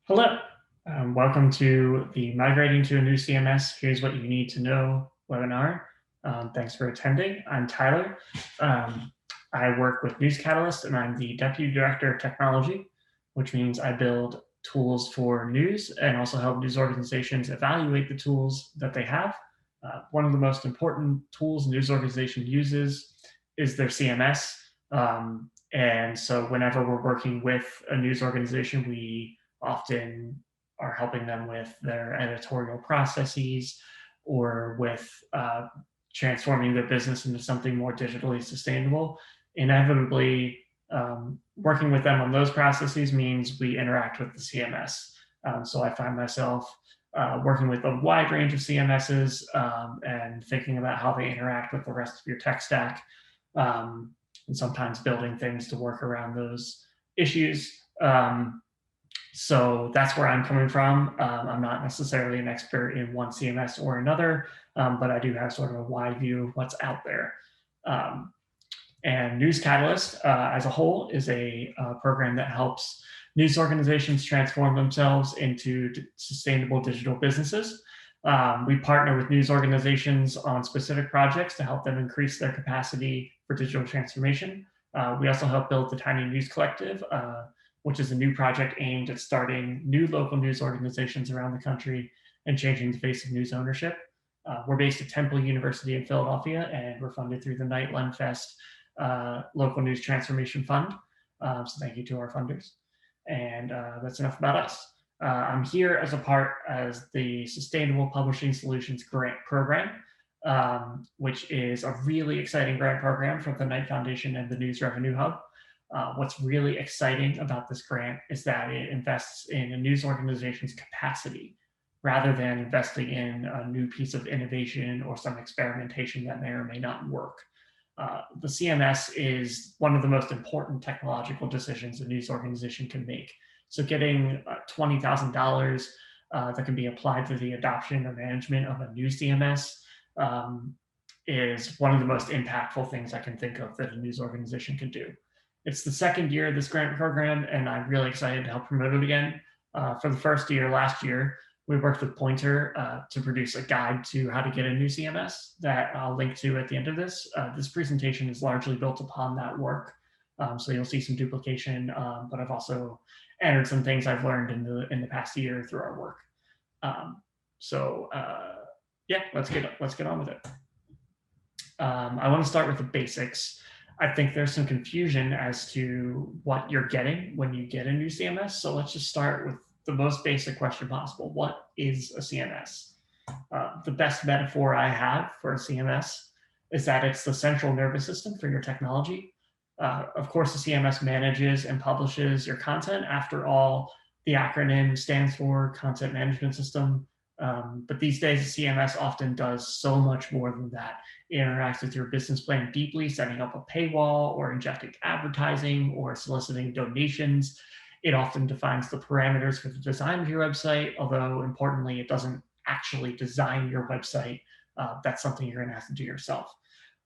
Hello, welcome to the Migrating to a New CMS, Here's What You Need to Know webinar. Thanks for attending. I'm Tyler. I work with News Catalyst and I'm the Deputy Director of Technology, which means I build tools for news and also help news organizations evaluate the tools that they have. One of the most important tools a news organization uses is their CMS. And so whenever we're working with a news organization, we often are helping them with their editorial processes or with transforming their business into something more digitally sustainable. Inevitably, working with them on those processes means we interact with the CMS. So I find myself working with a wide range of CMSs and thinking about how they interact with the rest of your tech stack, and sometimes building things to work around those issues. So that's where I'm coming from. I'm not necessarily an expert in one CMS or another, but I do have sort of a wide view of what's out there. And News Catalyst as a whole is a program that helps news organizations transform themselves into sustainable digital businesses. We partner with news organizations on specific projects to help them increase their capacity for digital transformation. We also help build the Tiny News Collective, which is a new project aimed at starting new local news organizations around the country and changing the face of news ownership. We're based at Temple University in Philadelphia, and we're funded through the Night Lenfest Local News Transformation Fund. So thank you to our funders. And that's enough about us. I'm here as a part as the Sustainable Publishing Solutions Grant Program, which is a really exciting grant program from the Knight Foundation and the News Revenue Hub. What's really exciting about this grant is that it invests in a news organization's capacity rather than investing in a new piece of innovation or some experimentation that may or may not work. The CMS is one of the most important technological decisions a news organization can make. So getting $20,000 that can be applied to the adoption or management of a new CMS is one of the most impactful things I can think of that a news organization can do. It's the second year of this grant program, and I'm really excited to help promote it again. For the first year, last year, we worked with Pointer to produce a guide to how to get a new CMS that I'll link to at the end of this. This presentation is largely built upon that work. So you'll see some duplication, but I've also entered some things I've learned in the past year through our work. Yeah, let's get on with it. I want to start with the basics. I think there's some confusion as to what you're getting when you get a new CMS. So let's just start with the most basic question possible. What is a CMS? The best metaphor I have for a CMS is that it's the central nervous system for your technology. Of course, the CMS manages and publishes your content. After all, the acronym stands for Content Management System. But these days, the CMS often does so much more than that. It interacts with your business plan deeply, setting up a paywall or injecting advertising or soliciting donations. It often defines the parameters for the design of your website, although importantly, it doesn't actually design your website. That's something you're going to have to do yourself.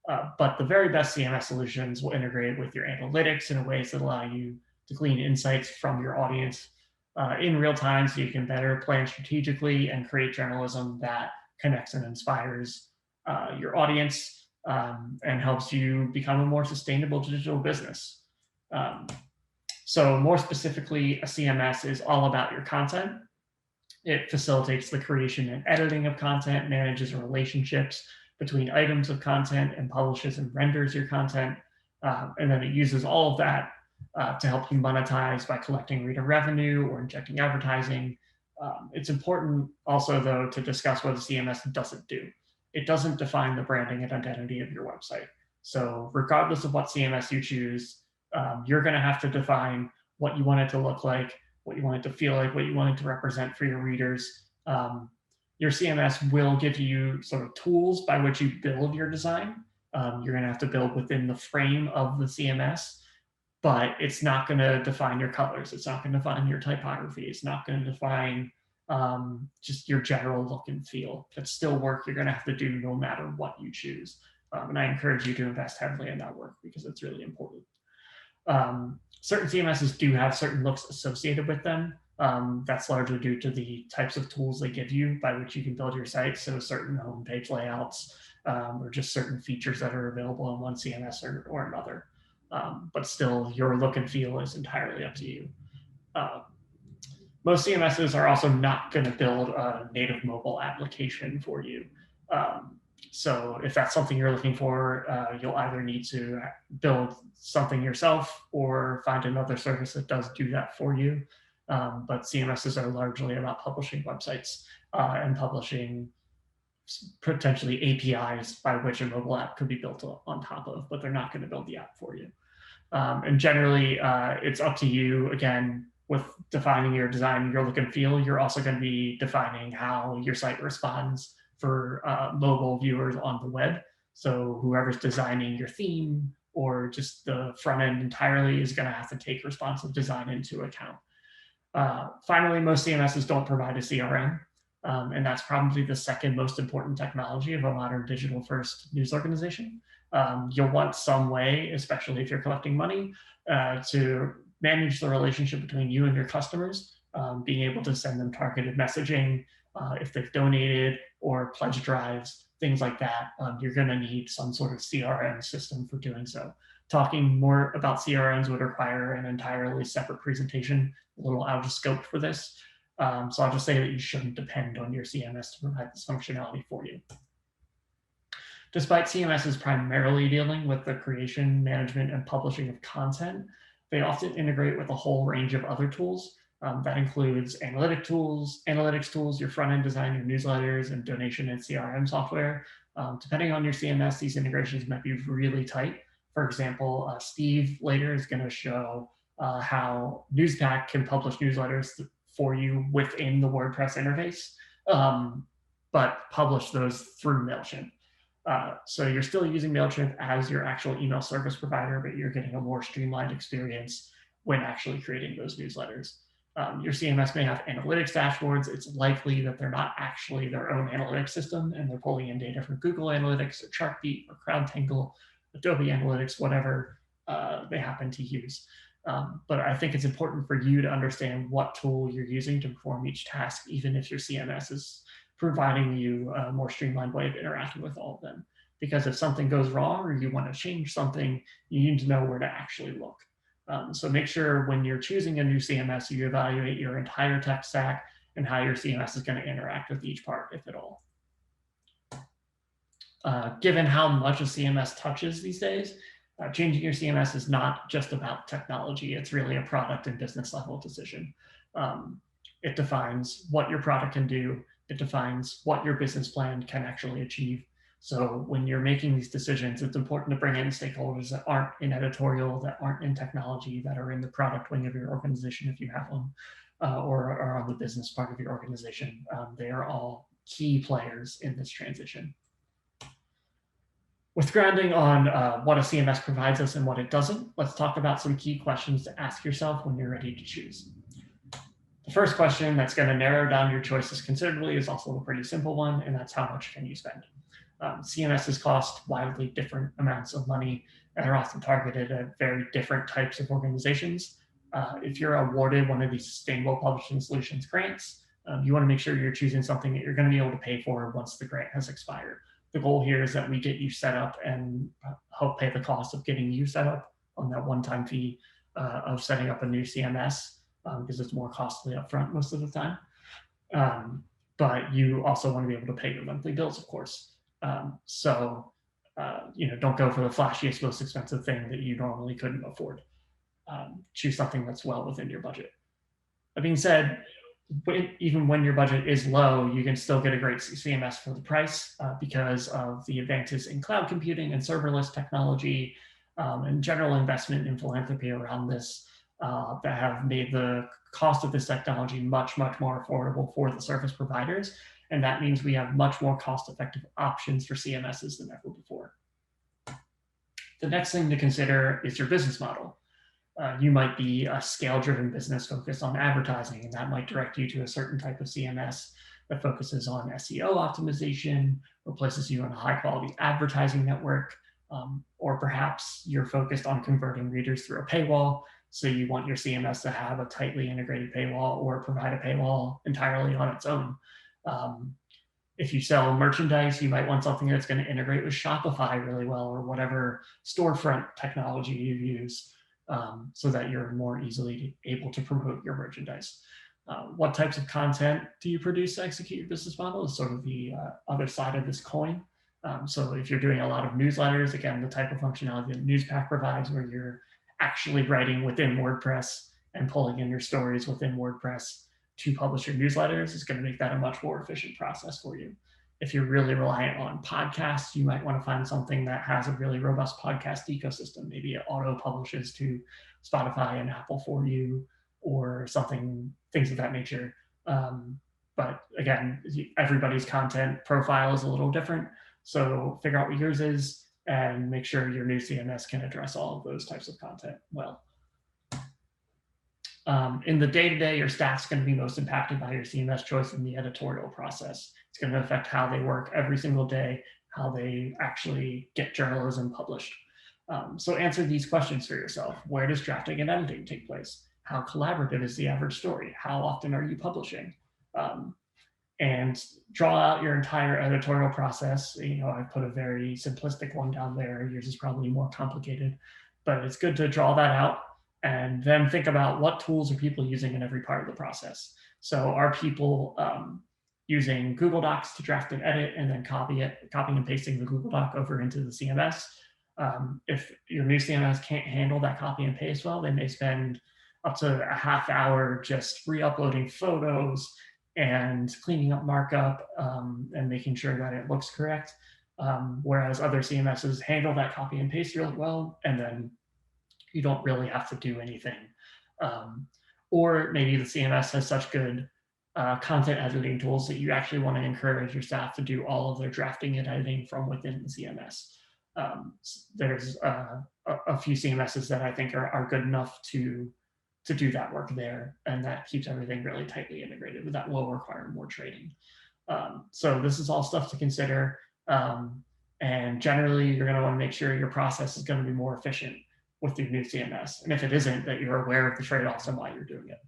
But the very best CMS solutions will integrate with your analytics in ways that allow you to glean insights from your audience in real time, so you can better plan strategically and create journalism that connects and inspires your audience and helps you become a more sustainable digital business. So more specifically, a CMS is all about your content. It facilitates the creation and editing of content, manages relationships between items of content, and publishes and renders your content. And then it uses all of that to help you monetize by collecting reader revenue or injecting advertising. It's important also, though, to discuss what a CMS doesn't do. It doesn't define the branding and identity of your website. So regardless of what CMS you choose, you're going to have to define what you want it to look like, what you want it to feel like, what you want it to represent for your readers. Your CMS will give you sort of tools by which you build your design. You're going to have to build within the frame of the CMS, but it's not going to define your colors. It's not going to define your typography. It's not going to define just your general look and feel. That's still work you're going to have to do no matter what you choose. And I encourage you to invest heavily in that work because it's really important. Certain CMSs do have certain looks associated with them. That's largely due to the types of tools they give you by which you can build your site. So certain homepage layouts, or just certain features that are available in one CMS or another. But still, your look and feel is entirely up to you. Most CMSs are also not going to build a native mobile application for you. So if that's something you're looking for, you'll either need to build something yourself or find another service that does do that for you. But CMSs are largely about publishing websites and publishing potentially APIs by which a mobile app could be built on top of, but they're not going to build the app for you. And generally, it's up to you, again, with defining your design, your look and feel. You're also going to be defining how your site responds for mobile viewers on the web. So whoever's designing your theme or just the front end entirely is going to have to take responsive design into account. Finally, most CMSs don't provide a CRM. And that's probably the second most important technology of a modern digital first news organization. You'll want some way, especially if you're collecting money, to manage the relationship between you and your customers, being able to send them targeted messaging if they've donated or pledge drives, things like that. You're going to need some sort of CRM system for doing so. Talking more about CRMs would require an entirely separate presentation, a little out of scope for this. So I'll just say that you shouldn't depend on your CMS to provide this functionality for you. Despite CMSs primarily dealing with the creation, management, and publishing of content, they often integrate with a whole range of other tools. That includes analytics tools, your front-end design, your newsletters, and donation and CRM software. Depending on your CMS, these integrations might be really tight. For example, Steve later is going to show how Newspack can publish newsletters for you within the WordPress interface, but publish those through MailChimp. So you're still using MailChimp as your actual email service provider, but you're getting a more streamlined experience when actually creating those newsletters. Your CMS may have analytics dashboards. It's likely that they're not actually their own analytics system, and they're pulling in data from Google Analytics or Chartbeat or CrowdTangle, Adobe Analytics, whatever they happen to use. But I think it's important for you to understand what tool you're using to perform each task, even if your CMS is providing you a more streamlined way of interacting with all of them. Because if something goes wrong or you want to change something, you need to know where to actually look. So make sure when you're choosing a new CMS, you evaluate your entire tech stack and how your CMS is going to interact with each part, if at all. Given how much a CMS touches these days, changing your CMS is not just about technology. It's really a product and business level decision. It defines what your product can do. It defines what your business plan can actually achieve. So when you're making these decisions, it's important to bring in stakeholders that aren't in editorial, that aren't in technology, that are in the product wing of your organization if you have one, or are on the business part of your organization. They are all key players in this transition. With grounding on what a CMS provides us and what it doesn't, let's talk about some key questions to ask yourself when you're ready to choose. The first question that's going to narrow down your choices considerably is also a pretty simple one, and that's how much can you spend? CMSs cost wildly different amounts of money and are often targeted at very different types of organizations. If you're awarded one of these Sustainable Publishing Solutions grants, you want to make sure you're choosing something that you're going to be able to pay for once the grant has expired. The goal here is that we get you set up and help pay the cost of getting you set up on that one-time fee of setting up a new CMS, because it's more costly upfront most of the time. But you also want to be able to pay your monthly bills, of course. Don't go for the flashiest, most expensive thing that you normally couldn't afford. Choose something that's well within your budget. That being said, even when your budget is low, you can still get a great CMS for the price because of the advances in cloud computing and serverless technology and general investment in philanthropy around this that have made the cost of this technology much, much more affordable for the service providers. And that means we have much more cost-effective options for CMSs than ever before. The next thing to consider is your business model. You might be a scale-driven business focused on advertising, and that might direct you to a certain type of CMS that focuses on SEO optimization or places you on a high-quality advertising network, or perhaps you're focused on converting readers through a paywall. So you want your CMS to have a tightly integrated paywall or provide a paywall entirely on its own. If you sell merchandise, you might want something that's going to integrate with Shopify really well, or whatever storefront technology you use, so that you're more easily able to promote your merchandise. What types of content do you produce to execute your business model is sort of the other side of this coin. So if you're doing a lot of newsletters, again, the type of functionality that Newspack provides, where you're actually writing within WordPress and pulling in your stories within WordPress to publish your newsletters, is going to make that a much more efficient process for you. If you're really reliant on podcasts, you might want to find something that has a really robust podcast ecosystem. Maybe it auto publishes to Spotify and Apple for you, or something, things of that nature. But again, everybody's content profile is a little different. So figure out what yours is and make sure your new CMS can address all of those types of content well. In the day-to-day, your staff's going to be most impacted by your CMS choice in the editorial process. It's going to affect how they work every single day, how they actually get journalism published. So answer these questions for yourself. Where does drafting and editing take place? How collaborative is the average story? How often are you publishing? And draw out your entire editorial process. I've put a very simplistic one down there. Yours is probably more complicated, but it's good to draw that out and then think about what tools are people using in every part of the process. So are people using Google Docs to draft and edit and then copying and pasting the Google Doc over into the CMS? If your new CMS can't handle that copy and paste well, they may spend up to a half hour just re-uploading photos and cleaning up markup and making sure that it looks correct. Whereas other CMSs handle that copy and paste really well, and then you don't really have to do anything. Or maybe the CMS has such good content editing tools that you actually want to encourage your staff to do all of their drafting and editing from within the CMS. There's a few CMSs that I think are good enough to do that work there, and that keeps everything really tightly integrated, but that will require more training. So this is all stuff to consider, and generally you're going to want to make sure your process is going to be more efficient with your new CMS, and if it isn't, that you're aware of the trade-offs and why you're doing it.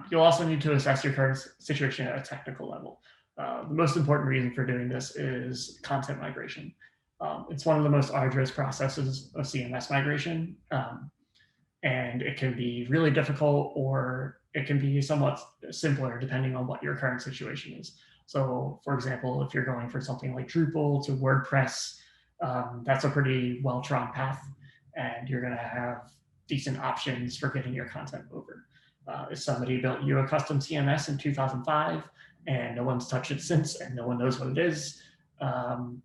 You'll also need to assess your current situation at a technical level. The most important reason for doing this is content migration. It's one of the most arduous processes of CMS migration, and it can be really difficult, or it can be somewhat simpler depending on what your current situation is. So for example, if you're going for something like Drupal to WordPress, that's a pretty well-trodden path, and you're going to have decent options for getting your content over. If somebody built you a custom CMS in 2005 and no one's touched it since and no one knows what it is,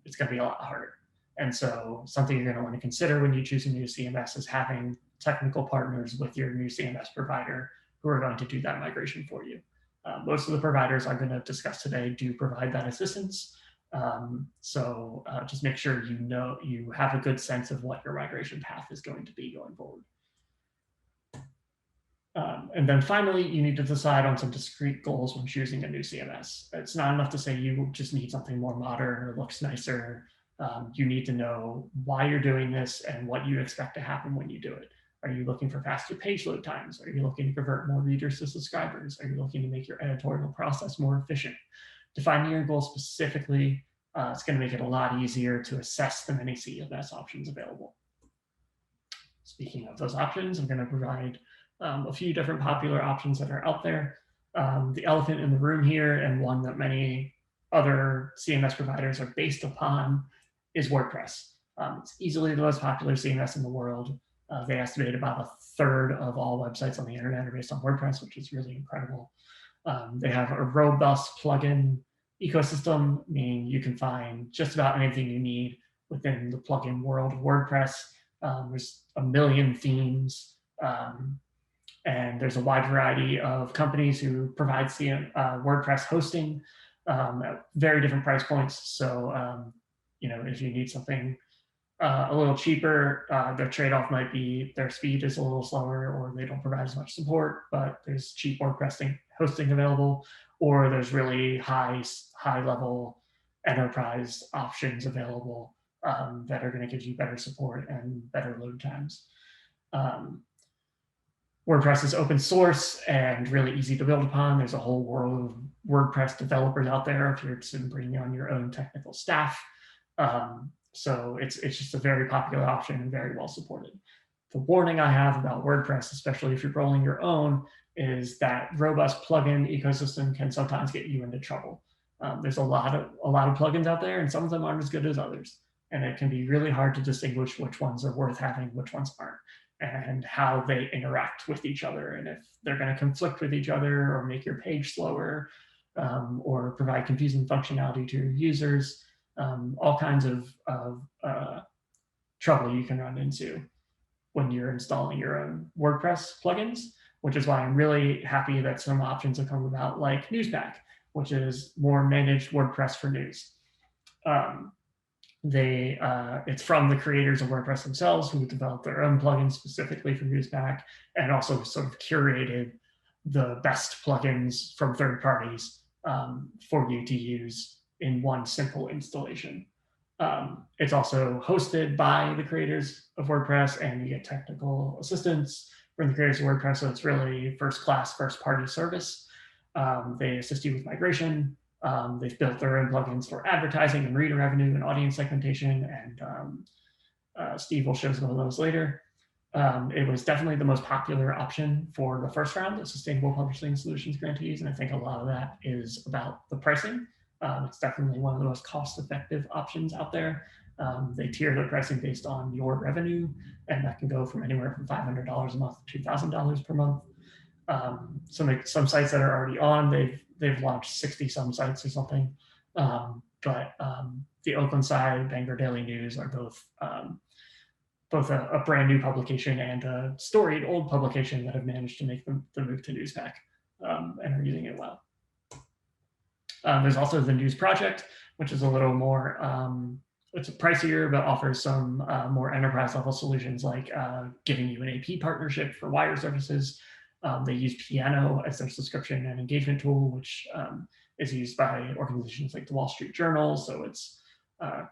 it's going to be a lot harder. And so something you're going to want to consider when you choose a new CMS is having technical partners with your new CMS provider who are going to do that migration for you. Most of the providers I'm going to discuss today do provide that assistance. So just make sure you have a good sense of what your migration path is going to be going forward. And then finally, you need to decide on some discrete goals when choosing a new CMS. It's not enough to say you just need something more modern or looks nicer. You need to know why you're doing this and what you expect to happen when you do it. Are you looking for faster page load times? Are you looking to convert more readers to subscribers? Are you looking to make your editorial process more efficient? Defining your goals specifically, it's going to make it a lot easier to assess the many CMS options available. Speaking of those options, I'm going to provide a few different popular options that are out there. The elephant in the room here, and one that many other CMS providers are based upon, is WordPress. It's easily the most popular CMS in the world. They estimate about a third of all websites on the internet are based on WordPress, which is really incredible. They have a robust plugin ecosystem, meaning you can find just about anything you need within the plugin world of WordPress. There's a million themes, and there's a wide variety of companies who provide WordPress hosting at very different price points. So, if you need something a little cheaper, the trade-off might be their speed is a little slower, or they don't provide as much support, but there's cheap WordPress hosting available, or there's really high-level enterprise options available that are going to give you better support and better load times. WordPress is open source and really easy to build upon. There's a whole world of WordPress developers out there if you're interested in bringing on your own technical staff. So it's just a very popular option and very well supported. The warning I have about WordPress, especially if you're rolling your own, is that robust plugin ecosystem can sometimes get you into trouble. There's a lot of plugins out there, and some of them aren't as good as others. And it can be really hard to distinguish which ones are worth having, which ones aren't, and how they interact with each other, and if they're going to conflict with each other or make your page slower, or provide confusing functionality to your users. All kinds of trouble you can run into when you're installing your own WordPress plugins, which is why I'm really happy that some options have come about, like Newspack, which is more managed WordPress for news. It's from the creators of WordPress themselves, who developed their own plugins specifically for Newspack, and also sort of curated the best plugins from third parties for you to use in one simple installation. It's also hosted by the creators of WordPress, and you get technical assistance from the creators of WordPress, so it's really first-class, first-party service. They assist you with migration. They've built their own plugins for advertising and reader revenue and audience segmentation, and Steve will show some of those later. It was definitely the most popular option for the first round of Sustainable Publishing Solutions grantees, and I think a lot of that is about the pricing. It's definitely one of the most cost-effective options out there. They tier their pricing based on your revenue, and that can go from anywhere from $500 a month to $2,000 per month. Some sites that are already on, they've launched 60-some sites or something. But the Oakland side, Bangor Daily News, are both a brand new publication and a storied old publication that have managed to make the move to Newspack and are using it well. There's also the News Project, which is a little more, it's pricier, but offers some more enterprise level solutions, like giving you an AP partnership for wire services. They use Piano as their subscription and engagement tool, which is used by organizations like the Wall Street Journal, so it's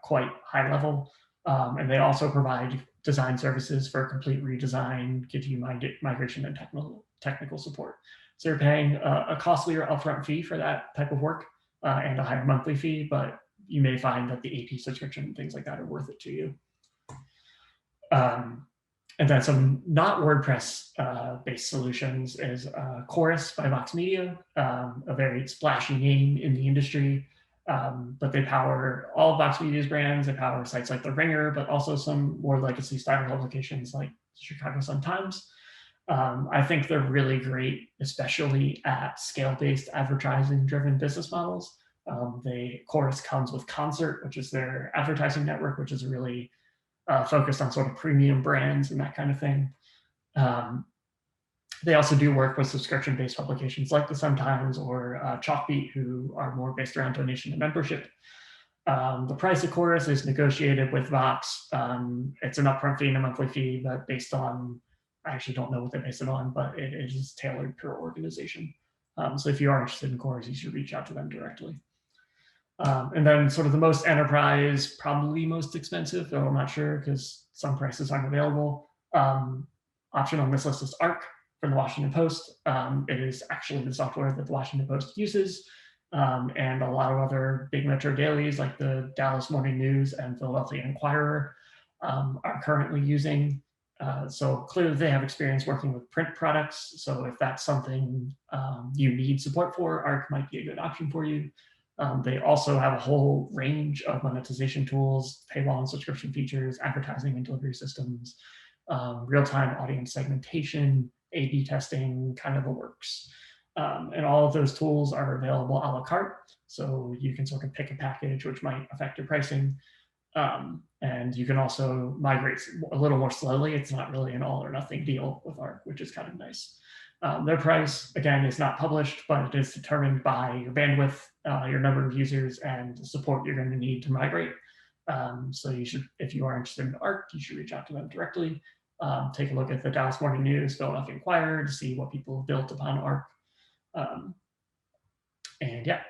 quite high level. And they also provide design services for complete redesign, give you migration and technical support. So you're paying a costlier upfront fee for that type of work and a higher monthly fee, but you may find that the AP subscription and things like that are worth it to you. And then some not WordPress based solutions is Chorus by Vox Media, a very splashy name in the industry, but they power all of Vox Media's brands. They power sites like The Ringer, but also some more legacy style publications like Chicago Sun-Times. I think they're really great, especially at scale-based advertising-driven business models. Chorus comes with Concert, which is their advertising network, which is really focused on sort of premium brands and that kind of thing. They also do work with subscription-based publications like the Sun-Times or Chalkbeat, who are more based around donation and membership. The price of Chorus is negotiated with Vox. It's an upfront fee and a monthly fee, but based on, I actually don't know what they base it on, but it is tailored per organization. So if you are interested in Chorus, you should reach out to them directly. And then sort of the most enterprise, probably most expensive, though I'm not sure because some prices aren't available. Option on this list is Arc from the Washington Post. It is actually the software that the Washington Post uses, and a lot of other big metro dailies like the Dallas Morning News and Philadelphia Inquirer are currently using. So clearly they have experience working with print products. So if that's something you need support for, Arc might be a good option for you. They also have a whole range of monetization tools, paywall and subscription features, advertising and delivery systems, real-time audience segmentation, A/B testing, kind of the works. And all of those tools are available a la carte. So you can sort of pick a package which might affect your pricing. And you can also migrate a little more slowly. It's not really an all or nothing deal with Arc, which is kind of nice. Their price, again, is not published, but it is determined by your bandwidth, your number of users, and the support you're going to need to migrate. So you should, if you are interested in Arc, you should reach out to them directly. Take a look at the Dallas Morning News, Philadelphia Inquirer to see what people have built upon Arc. And yeah,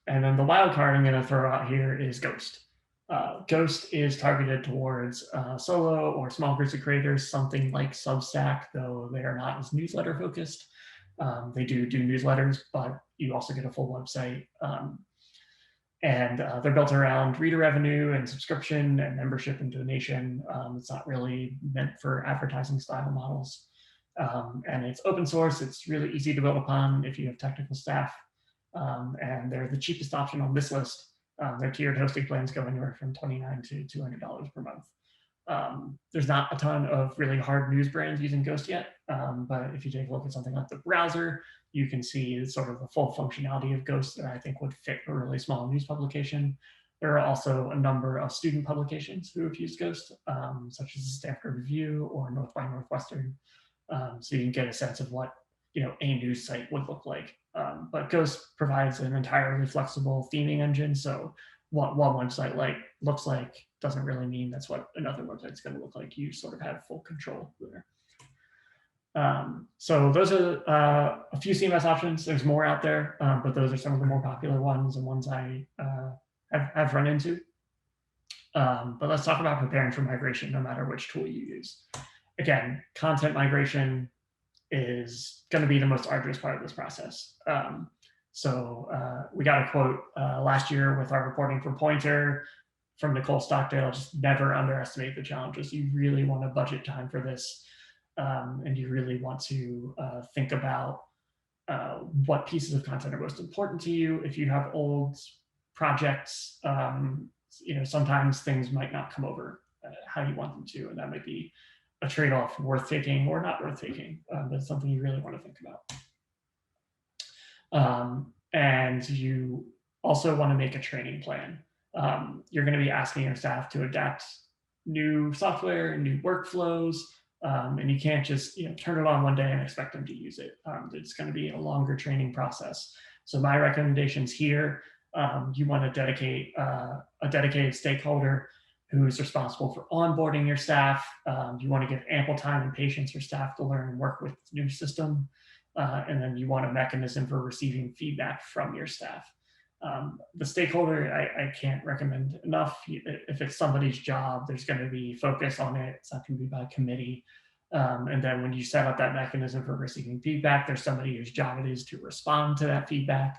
and then the wild card I'm going to throw out here is Ghost. Ghost is targeted towards solo or small groups of creators, something like Substack, though they are not as newsletter focused. They do newsletters, but you also get a full website. And they're built around reader revenue and subscription and membership and donation. It's not really meant for advertising style models. And it's open source. It's really easy to build upon if you have technical staff. And they're the cheapest option on this list. Their tiered hosting plans go anywhere from $29 to $200 per month. There's not a ton of really hard news brands using Ghost yet, but if you take a look at something like the browser, you can see sort of the full functionality of Ghost that I think would fit a really small news publication. There are also a number of student publications who have used Ghost, such as the Stanford Review or North by Northwestern. So you can get a sense of what a news site would look like. But Ghost provides an entirely flexible theming engine. So what one website looks like doesn't really mean that's what another website's going to look like. You sort of have full control there. So those are a few CMS options. There's more out there, but those are some of the more popular ones and ones I have run into. But let's talk about preparing for migration, no matter which tool you use. Again, content migration is going to be the most arduous part of this process. So we got a quote last year with our reporting for Pointer from Nicole Stockdale: just never underestimate the challenges. You really want to budget time for this. And you really want to think about what pieces of content are most important to you. If you have old projects, sometimes things might not come over how you want them to, and that might be a trade-off worth taking or not worth taking. But it's something you really want to think about. And you also want to make a training plan. You're going to be asking your staff to adapt new software and new workflows. And you can't just turn it on one day and expect them to use it. It's going to be a longer training process. So my recommendations here, you want to dedicate a dedicated stakeholder who's responsible for onboarding your staff. You want to give ample time and patience for staff to learn and work with the new system. And then you want a mechanism for receiving feedback from your staff. The stakeholder, I can't recommend enough. If it's somebody's job, there's going to be focus on it. It's not going to be by committee. And then when you set up that mechanism for receiving feedback, there's somebody whose job it is to respond to that feedback.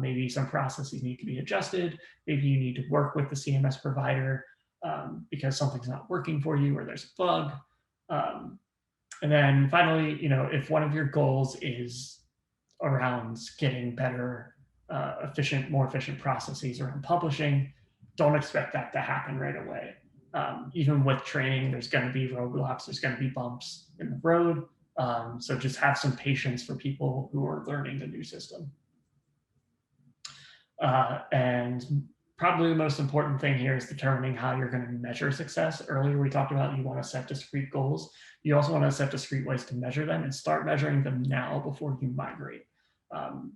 Maybe some processes need to be adjusted. Maybe you need to work with the CMS provider because something's not working for you or there's a bug. And then finally, if one of your goals is around getting better, more efficient processes around publishing, don't expect that to happen right away. Even with training, there's going to be roadblocks, there's going to be bumps in the road. So just have some patience for people who are learning the new system. And probably the most important thing here is determining how you're going to measure success. Earlier, we talked about you want to set discrete goals. You also want to set discrete ways to measure them and start measuring them now before you migrate.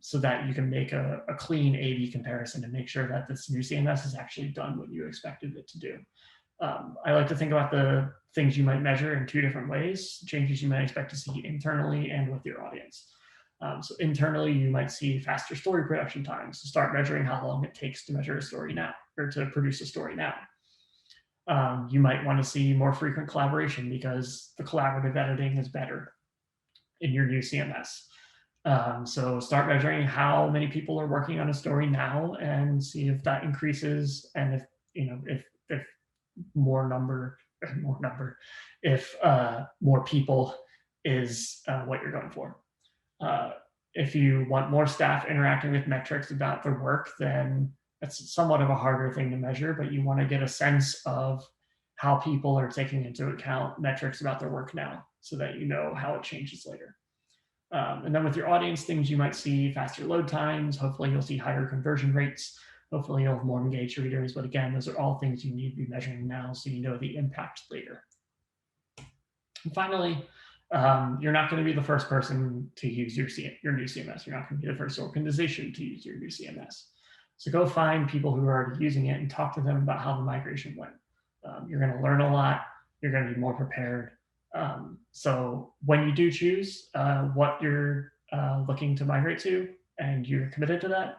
So that you can make a clean A/B comparison and make sure that this new CMS has actually done what you expected it to do. I like to think about the things you might measure in two different ways: changes you might expect to see internally and with your audience. So internally, you might see faster story production times. So start measuring how long it takes to measure a story now, or to produce a story now. You might want to see more frequent collaboration because the collaborative editing is better in your new CMS. So start measuring how many people are working on a story now and see if that increases, and if more people is what you're going for. If you want more staff interacting with metrics about their work, then that's somewhat of a harder thing to measure, but you want to get a sense of how people are taking into account metrics about their work now so that you know how it changes later. And then with your audience, things you might see: faster load times. Hopefully you'll see higher conversion rates. Hopefully you'll have more engaged readers. But again, those are all things you need to be measuring now so you know the impact later. And finally, you're not going to be the first person to use your new CMS. You're not going to be the first organization to use your new CMS. So go find people who are already using it and talk to them about how the migration went. You're going to learn a lot. You're going to be more prepared. So when you do choose what you're looking to migrate to and you're committed to that,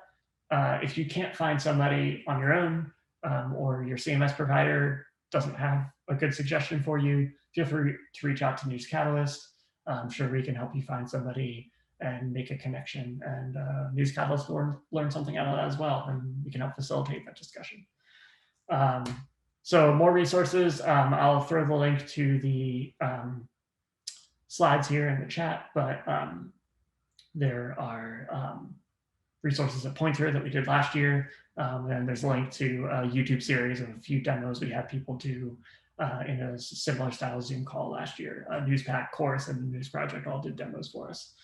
if you can't find somebody on your own, or your CMS provider doesn't have a good suggestion for you, feel free to reach out to News Catalyst. I'm sure we can help you find somebody and make a connection, and News Catalyst will learn something out of that as well, and we can help facilitate that discussion. So more resources, I'll throw the link to the slides here in the chat, but there are resources at Pointer that we did last year. And there's a link to a YouTube series of a few demos we had people do in a similar style Zoom call last year. Newspack, Chorus, and the News Project all did demos for us.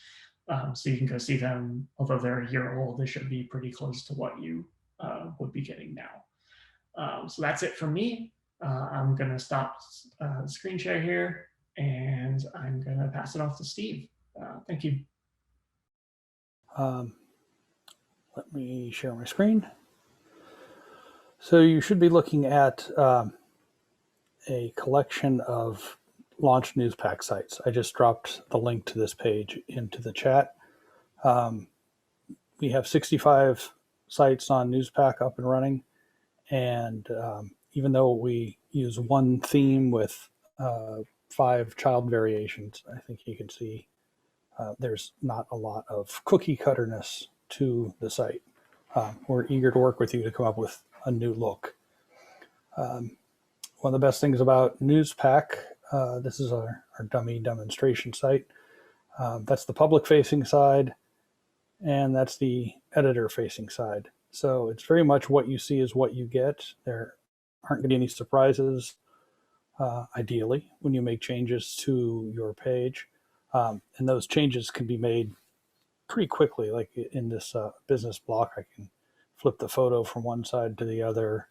So you can go see them. Although they're a year old, they should be pretty close to what you would be getting now. So that's it for me. I'm going to stop the screen share here, and I'm going to pass it off to Steve. Thank you. Let me share my screen. So you should be looking at a collection of launched Newspack sites. I just dropped the link to this page into the chat. We have 65 sites on Newspack up and running. And even though we use one theme with 5 child variations, I think you can see there's not a lot of cookie cutterness to the site. We're eager to work with you to come up with a new look. One of the best things about Newspack, this is our dummy demonstration site. That's the public-facing side, and that's the editor-facing side. So it's very much what you see is what you get. There aren't going to be any surprises, ideally, when you make changes to your page. And those changes can be made pretty quickly. Like in this business block, I can flip the photo from one side to the other,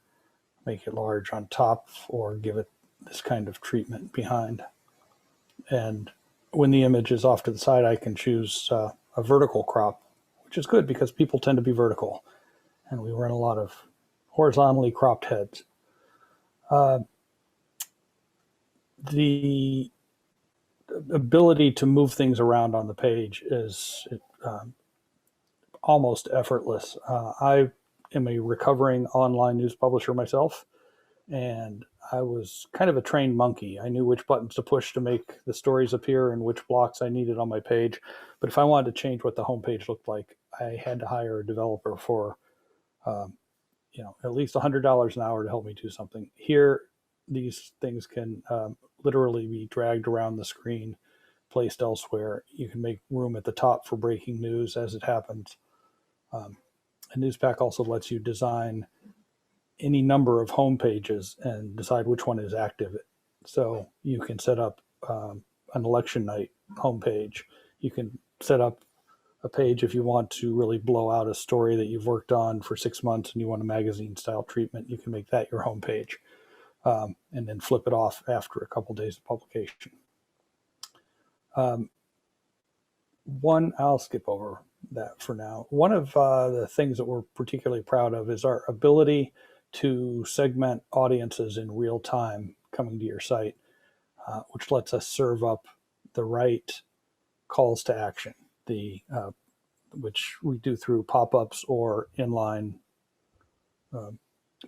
make it large on top, or give it this kind of treatment behind. And when the image is off to the side, I can choose a vertical crop, which is good because people tend to be vertical, and we run a lot of horizontally cropped heads. The ability to move things around on the page is almost effortless. I am a recovering online news publisher myself, and I was kind of a trained monkey. I knew which buttons to push to make the stories appear and which blocks I needed on my page. But if I wanted to change what the homepage looked like, I had to hire a developer for at least $100 an hour to help me do something. Here, these things can literally be dragged around the screen, placed elsewhere. You can make room at the top for breaking news as it happens. And Newspack also lets you design any number of home pages and decide which one is active. So you can set up an election night homepage. You can set up a page if you want to really blow out a story that you've worked on for 6 months and you want a magazine style treatment. You can make that your homepage, and then flip it off after a couple days of publication. I'll skip over that for now. One of the things that we're particularly proud of is our ability to segment audiences in real time coming to your site, which lets us serve up the right calls to action, which we do through pop-ups or inline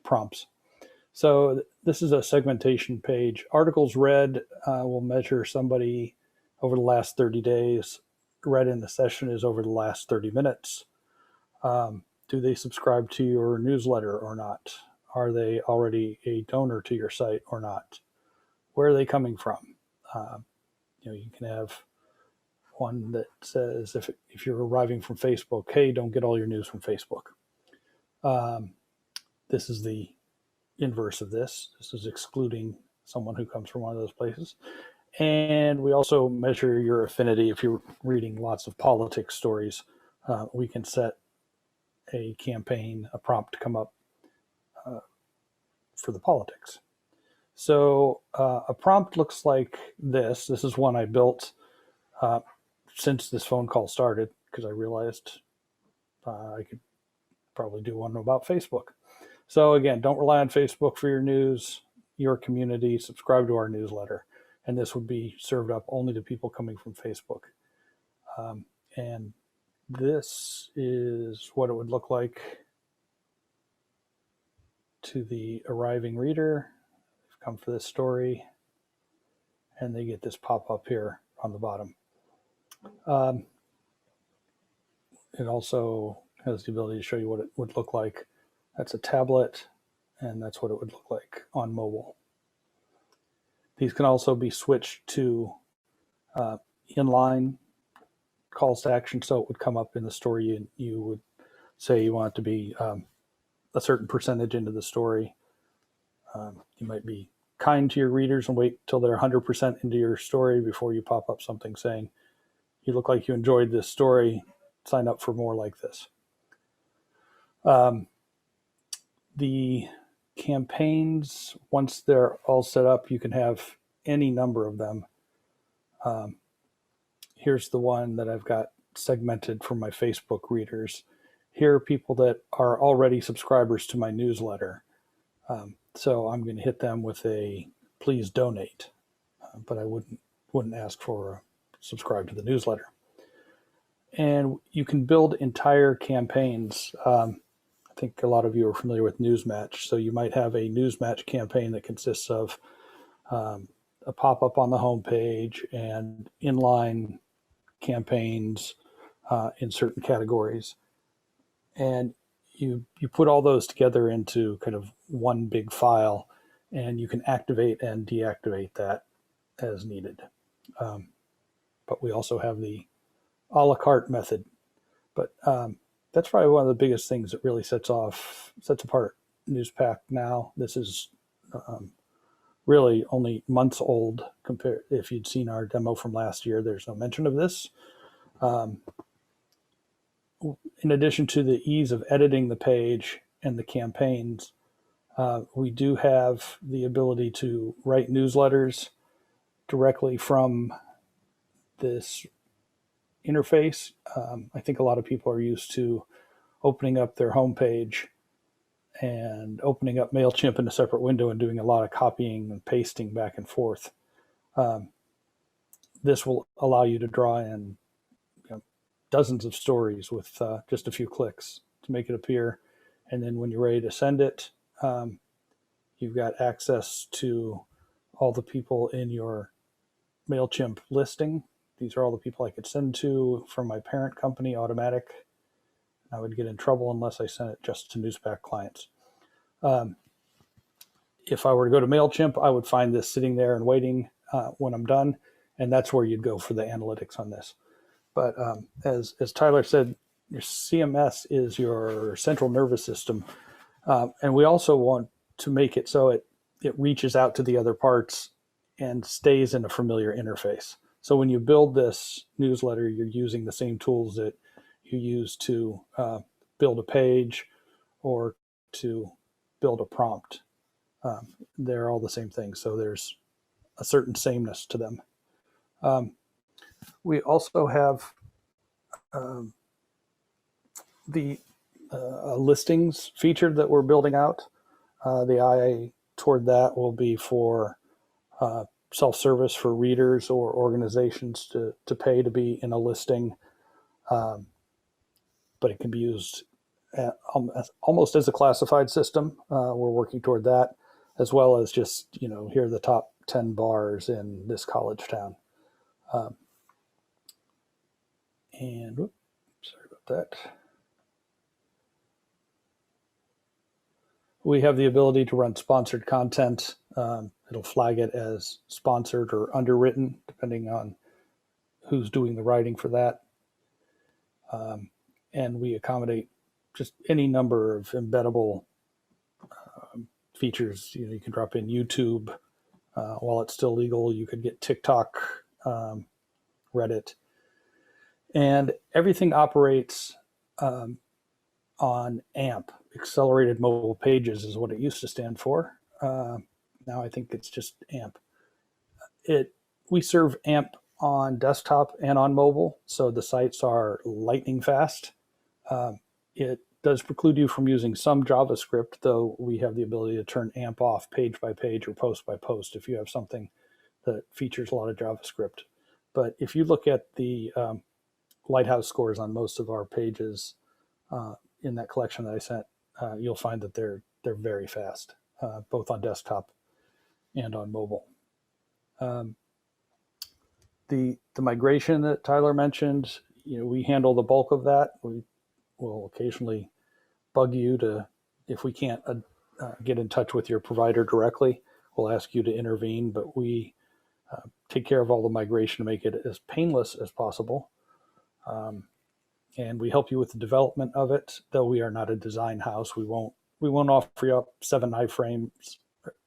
prompts. So this is a segmentation page. Articles read will measure somebody over the last 30 days. Read in the session is over the last 30 minutes. Do they subscribe to your newsletter or not? Are they already a donor to your site or not? Where are they coming from? You can have one that says if you're arriving from Facebook, hey, don't get all your news from Facebook. This is the inverse of this. This is excluding someone who comes from one of those places. And we also measure your affinity. If you're reading lots of politics stories, we can set a campaign, a prompt to come up for the politics. So a prompt looks like this. This is one I built since this phone call started, because I realized I could probably do one about Facebook. So again, don't rely on Facebook for your news, your community, subscribe to our newsletter. And this would be served up only to people coming from Facebook. And this is what it would look like to the arriving reader. They've come for this story, and they get this pop-up here on the bottom. It also has the ability to show you what it would look like. That's a tablet, and that's what it would look like on mobile. These can also be switched to inline calls to action, so it would come up in the story. You would say you want it to be a certain percentage into the story. You might be kind to your readers and wait till they're 100% into your story before you pop up something saying, you look like you enjoyed this story, sign up for more like this. The campaigns, once they're all set up, you can have any number of them. Here's the one that I've got segmented for my Facebook readers. Here are people that are already subscribers to my newsletter. So I'm going to hit them with a please donate, but I wouldn't ask for a subscribe to the newsletter. And you can build entire campaigns. I think a lot of you are familiar with Newsmatch. So you might have a Newsmatch campaign that consists of a pop-up on the homepage and inline campaigns in certain categories. And you put all those together into kind of one big file, and you can activate and deactivate that as needed. But we also have the a la carte method. But that's probably one of the biggest things that really sets apart Newspack now. This is really only months old compared. If you'd seen our demo from last year, there's no mention of this. In addition to the ease of editing the page and the campaigns, we do have the ability to write newsletters directly from this interface. I think a lot of people are used to opening up their homepage and opening up MailChimp in a separate window and doing a lot of copying and pasting back and forth. This will allow you to draw in dozens of stories with just a few clicks to make it appear. And then when you're ready to send it, you've got access to all the people in your MailChimp listing. These are all the people I could send to from my parent company, Automatic. I would get in trouble unless I sent it just to Newspack clients. If I were to go to MailChimp, I would find this sitting there and waiting when I'm done, and that's where you'd go for the analytics on this. But as Tyler said, your CMS is your central nervous system, and we also want to make it so it reaches out to the other parts and stays in a familiar interface. So when you build this newsletter, you're using the same tools that you use to build a page or to build a prompt. They're all the same thing, so there's a certain sameness to them. We also have the listings feature that we're building out. The eye toward that will be for self-service for readers or organizations to pay to be in a listing, but it can be used almost as a classified system. We're working toward that, as well as just, here are the top 10 bars in this college town. Sorry about that. We have the ability to run sponsored content. It'll flag it as sponsored or underwritten, depending on who's doing the writing for that. And we accommodate just any number of embeddable features. You can drop in YouTube while it's still legal. You could get TikTok, Reddit, and everything operates on AMP. Accelerated Mobile Pages is what it used to stand for. Now I think it's just AMP. We serve AMP on desktop and on mobile, so the sites are lightning fast. It does preclude you from using some JavaScript, though we have the ability to turn AMP off page by page or post by post if you have something that features a lot of JavaScript. But if you look at the Lighthouse scores on most of our pages in that collection that I sent, you'll find that they're they're very fast, both on desktop and on mobile. The migration that Tyler mentioned, we handle the bulk of that. We will occasionally bug you to, if we can't get in touch with your provider directly, we'll ask you to intervene, but we take care of all the migration to make it as painless as possible. And we help you with the development of it, though we are not a design house. We won't offer you up 7 iframes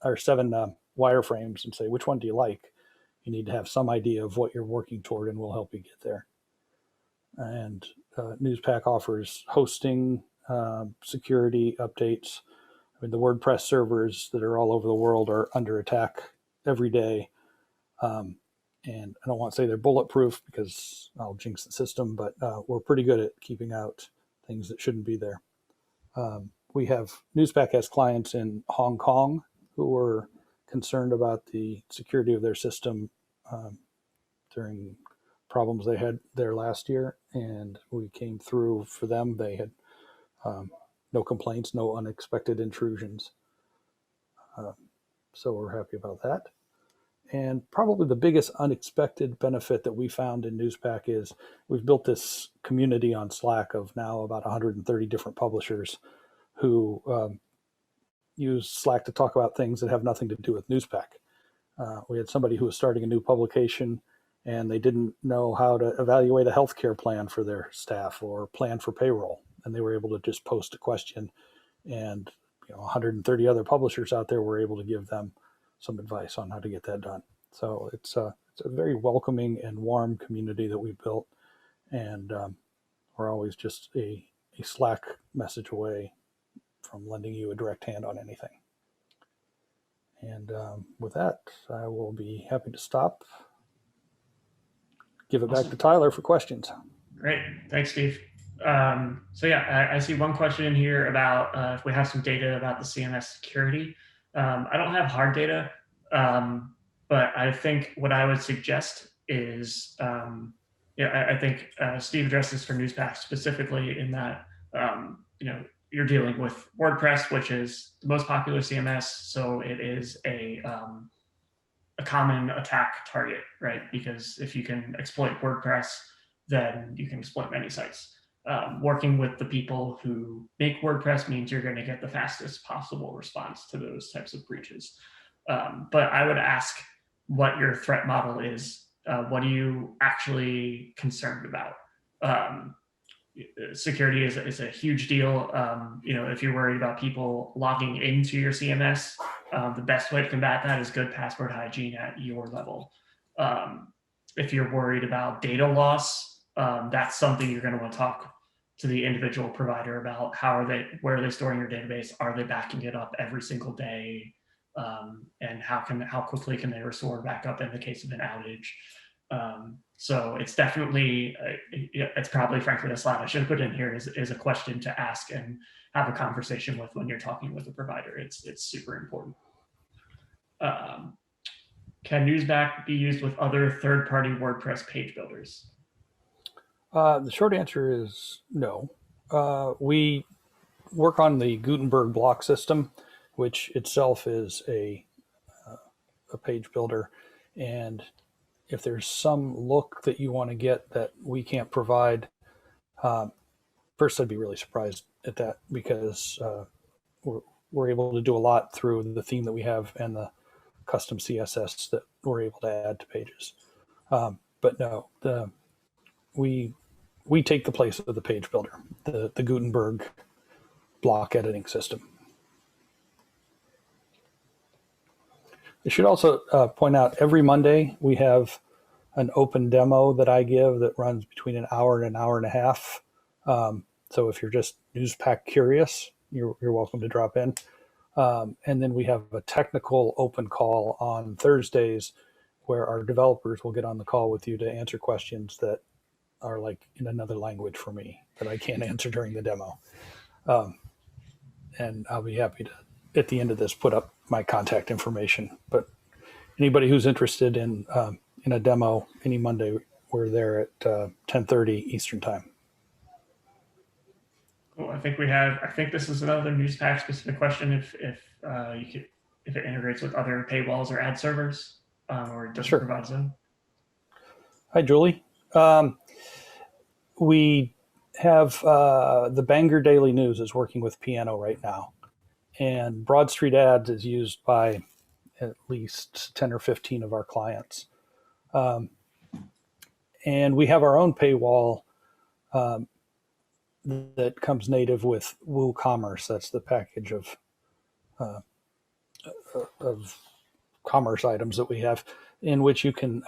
or 7 wireframes and say, which one do you like? You need to have some idea of what you're working toward, and we'll help you get there. And Newspac offers hosting, security updates. I mean, the WordPress servers that are all over the world are under attack every day. And I don't want to say they're bulletproof because I'll jinx the system, but we're pretty good at keeping out things that shouldn't be there. We have Newspac has clients in Hong Kong who were concerned about the security of their system during problems they had there last year, and we came through for them. They had no complaints, no unexpected intrusions. So we're happy about that. And probably the biggest unexpected benefit that we found in Newspac is we've built this community on Slack of now about 130 different publishers who use Slack to talk about things that have nothing to do with Newspac. We had somebody who was starting a new publication and they didn't know how to evaluate a healthcare plan for their staff or plan for payroll. And they were able to just post a question, and 130 other publishers out there were able to give them some advice on how to get that done. So it's a very welcoming and warm community that we built, and we're always just a Slack message away from lending you a direct hand on anything. And with that, I will be happy to stop. Give it back to Tyler for questions. Great, thanks, Steve. So yeah, I see one question in here about if we have some data about the CMS security. I don't have hard data, but I think what I would suggest is, I think Steve addressed this for Newspack specifically in that, you're dealing with WordPress, which is the most popular CMS, so it is a common attack target, right? Because if you can exploit WordPress, then you can exploit many sites. Working with the people who make WordPress means you're going to get the fastest possible response to those types of breaches. But I would ask what your threat model is. What are you actually concerned about? Security is a huge deal. If you're worried about people logging into your CMS, the best way to combat that is good password hygiene at your level. If you're worried about data loss, that's something you're going to want to talk to the individual provider about. Where are they storing your database? Are they backing it up every single day? And how quickly can they restore back up in the case of an outage? So it's definitely, it's probably frankly a slide I should have put in here is a question to ask and have a conversation with when you're talking with a provider. It's super important. Can Newspac be used with other third-party WordPress page builders? The short answer is no. We work on the Gutenberg block system, which itself is a page builder. And if there's some look that you want to get that we can't provide, first I'd be really surprised at that, because we're able to do a lot through the theme that we have and the custom CSS that we're able to add to pages. But no, we take the place of the page builder, the Gutenberg block editing system. I should also point out, every Monday we have an open demo that I give that runs between an hour and an hour and a half. So if you're just Newspac curious, you're welcome to drop in. And then we have a technical open call on Thursdays where our developers will get on the call with you to answer questions that are like in another language for me that I can't answer during the demo. And I'll be happy to, at the end of this, put up my contact information. But anybody who's interested in a demo any Monday, we're there at 10:30 Eastern time. Cool. I think this is another Newspack specific question. If it integrates with other paywalls or ad servers, or does it Sure. provide them? Hi, Julie. We have the Bangor Daily News is working with Piano right now, and Broad Street Ads is used by at least 10 or 15 of our clients. And we have our own paywall um, that comes native with WooCommerce. That's the package uh, of commerce items that we have, in which you can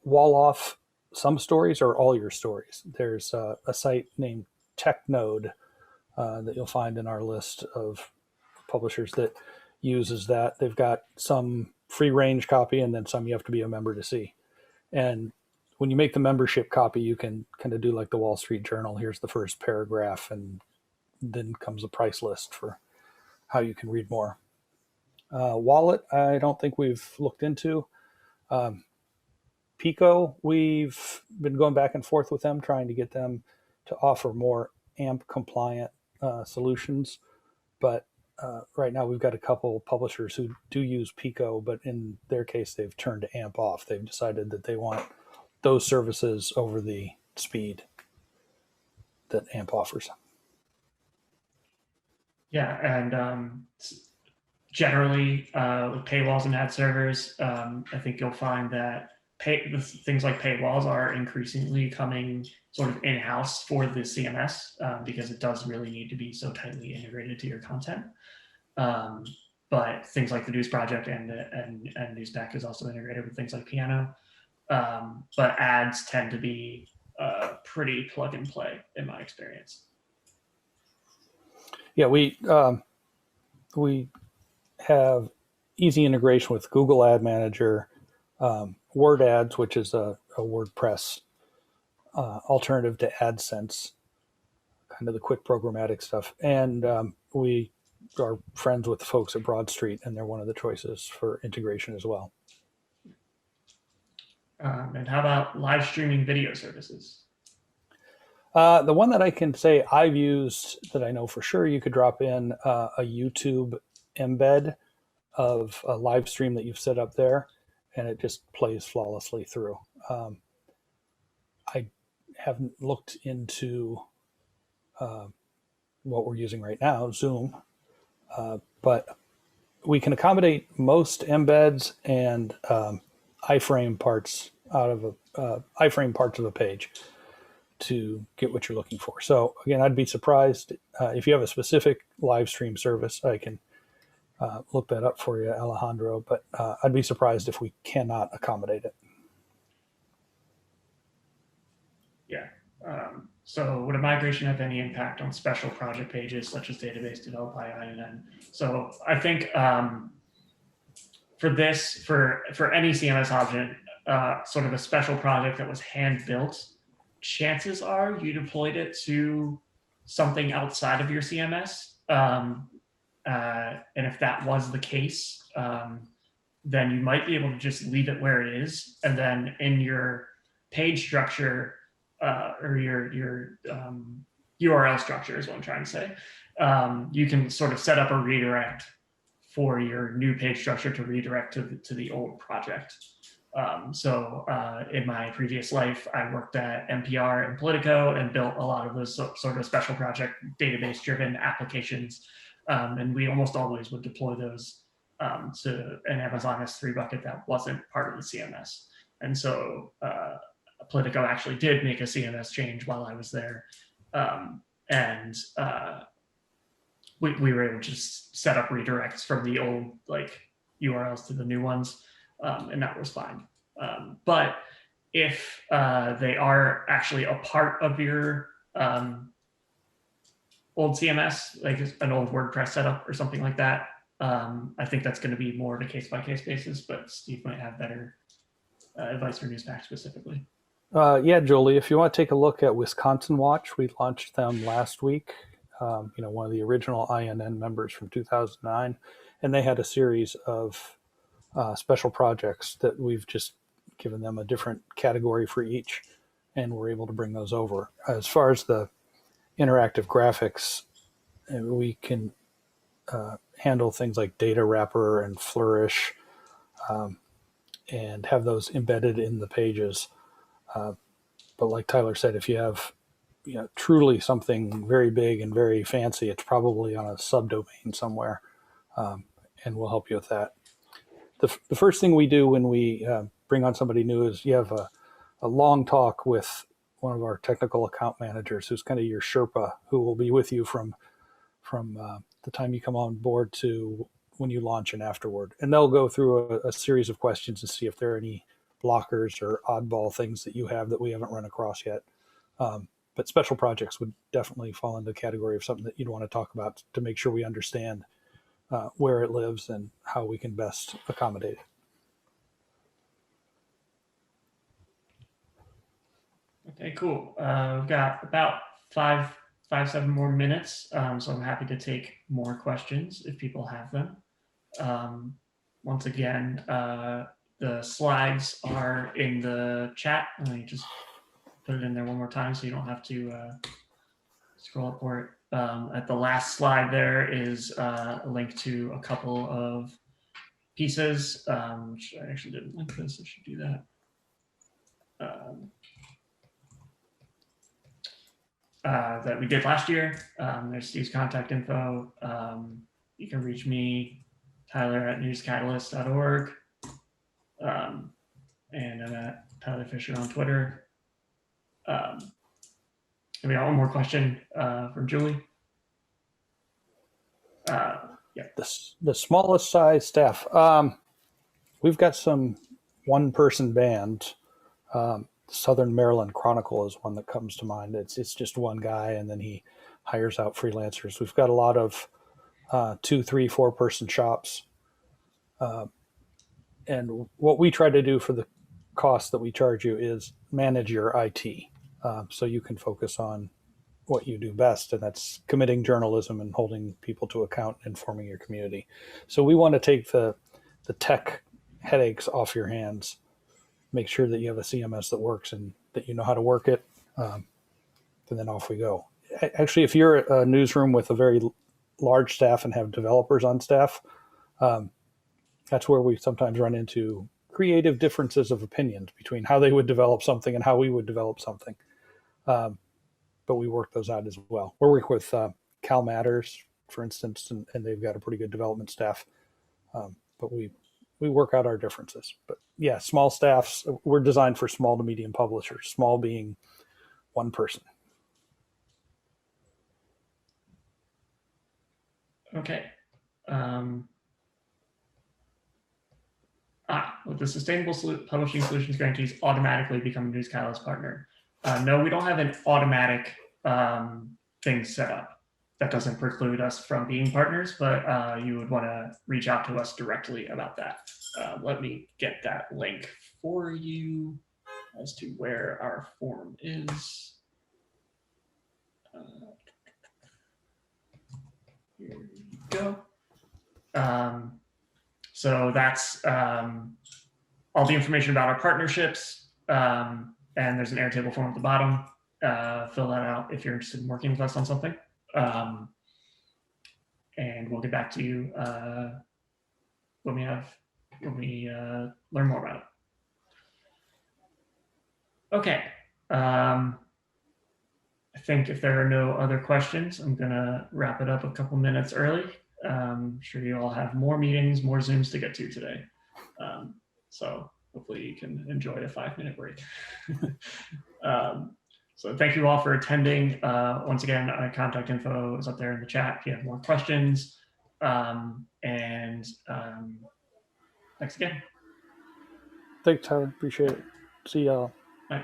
wall off some stories or all your stories. There's a site named TechNode that you'll find in our list of publishers that uses that. They've got some free range copy and then some you have to be a member to see. And when you make the membership copy, you can kind of do like the Wall Street Journal. Here's the first paragraph, and then comes a price list for how you can read more. Wallet, I don't think we've looked into. Um, Pico, we've been going back and forth with them, trying to get them to offer more AMP compliant solutions. But right now we've got a couple publishers who do use Pico, but in their case, they've turned AMP off. They've decided that they want those services over the speed that AMP offers. Yeah, and generally with paywalls and ad servers, I think you'll find that things like paywalls are increasingly coming sort of in-house for the CMS because it does really need to be so tightly integrated to your content. But things like the News Project and Newspack is also integrated with things like Piano. But ads tend to be pretty plug and play in my experience. Yeah, we have easy integration with Google Ad Manager, Word Ads, which is a WordPress alternative to AdSense, kind of the quick programmatic stuff. And we are friends with the folks at Broad Street, and they're one of the choices for integration as well. And how about live streaming video services? The one that I can say I've used that I know for sure, you could drop in a YouTube embed of a live stream that you've set up there, and it just plays flawlessly through. I haven't looked into what we're using right now, Zoom, but we can accommodate most embeds and iframe parts out of iframe parts of a page to get what you're looking for. So again, I'd be surprised if you have a specific live stream service. I can look that up for you, Alejandro, but I'd be surprised if we cannot accommodate it. Yeah. So would a migration have any impact on special project pages such as database developed by INN? So I think for any CMS object, sort of a special project that was hand built, chances are you deployed it to something outside of your CMS. And if that was the case, then you might be able to just leave it where it is. And then in your page structure or your URL structure is what I'm trying to say, you can sort of set up a redirect for your new page structure to redirect to the old project. So in my previous life, I worked at NPR and Politico and built a lot of those sort of special project database driven applications. And we almost always would deploy those to an Amazon S3 bucket that wasn't part of the CMS. And so Politico actually did make a CMS change while I was there. We were able to just set up redirects from the old like URLs to the new ones. And that was fine. But if they are actually a part of your old CMS, like an old WordPress setup or something like that, I think that's going to be more of a case-by-case basis, but Steve might have better advice for Newspack specifically. Yeah, Jolie, if you want to take a look at Wisconsin Watch, we launched them last week. One of the original INN members from 2009, and they had a series of special projects that we've just given them a different category for each, and we're able to bring those over. As far as the interactive graphics, we can handle things like data wrapper and flourish, and have those embedded in the pages. But like Tyler said, if you have truly something very big and very fancy, it's probably on a subdomain somewhere, and we'll help you with that. The first thing we do when we bring on somebody new is you have a long talk with one of our technical account managers, who's kind of your Sherpa, who will be with you from the time you come on board to when you launch and afterward. And they'll go through a series of questions and see if there are any blockers or oddball things that you have that we haven't run across yet. But special projects would definitely fall into the category of something that you'd want to talk about to make sure we understand where it lives and how we can best accommodate it. Okay, cool. We've got about 7 more minutes, so I'm happy to take more questions if people have them. Once again, the slides are in the chat. Let me just put it in there one more time so you don't have to scroll up for it. At the last slide, there is a link to a couple of pieces, which I actually didn't link this. I should do that. That we did last year. There's Steve's contact info. You can reach me, Tyler, at newscatalyst.org. And I'm at Tyler Fisher on Twitter. And we got one more question from Julie. Yeah. The smallest size staff. We've got some one-person bands. Southern Maryland Chronicle is one that comes to mind. It's just one guy, and then he hires out freelancers. We've got a lot of 2, 3, 4-person shops. And what we try to do for the cost that we charge you is manage your IT, so you can focus on what you do best, and that's committing journalism and holding people to account and informing your community. So we want to take the tech headaches off your hands, make sure that you have a CMS that works and that you know how to work it, and then off we go. Actually, if you're a newsroom with a very large staff and have developers on staff, that's where we sometimes run into creative differences of opinions between how they would develop something and how we would develop something. But we work those out as well. We're working with Cal Matters, for instance, and they've got a pretty good development staff. But we work out our differences. But yeah, small staffs, we're designed for small to medium publishers, small being one person. Okay. With the Sustainable Publishing Solutions Grantees automatically become a News Catalyst partner. No, we don't have an automatic thing set up. That doesn't preclude us from being partners, but you would want to reach out to us directly about that. Let me get that link for you as to where our form is. Here we go. So that's all the information about our partnerships. And there's an Airtable form at the bottom. Fill that out if you're interested in working with us on something. And we'll get back to you when we learn more about it. Okay. I think if there are no other questions, I'm gonna wrap it up a couple minutes early. I'm sure you all have more meetings, more Zooms to get to today. So hopefully you can enjoy a 5-minute break. So thank you all for attending. Once again, contact info is up there in the chat if you have more questions. Thanks again. Thanks, Tyler. Appreciate it. See y'all. Bye.